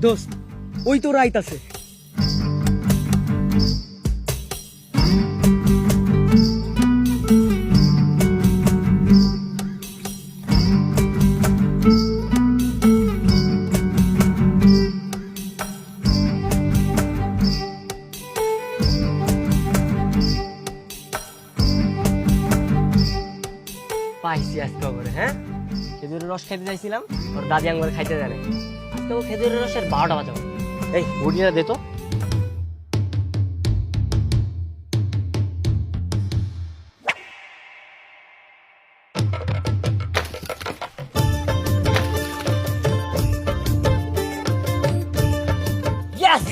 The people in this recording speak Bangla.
দোস্ত ওই তো রাইতাছে। পাইছি আজকে করে। হ্যাঁ, খেজুরের রস খাইতে চাইছিলাম, ওর দাদি আঙ্গুর খাইতে জানে। আজকে ও খেজুরের রসের 12টা বাজাবো। এই ঘুড়িটা দে তো। Yes!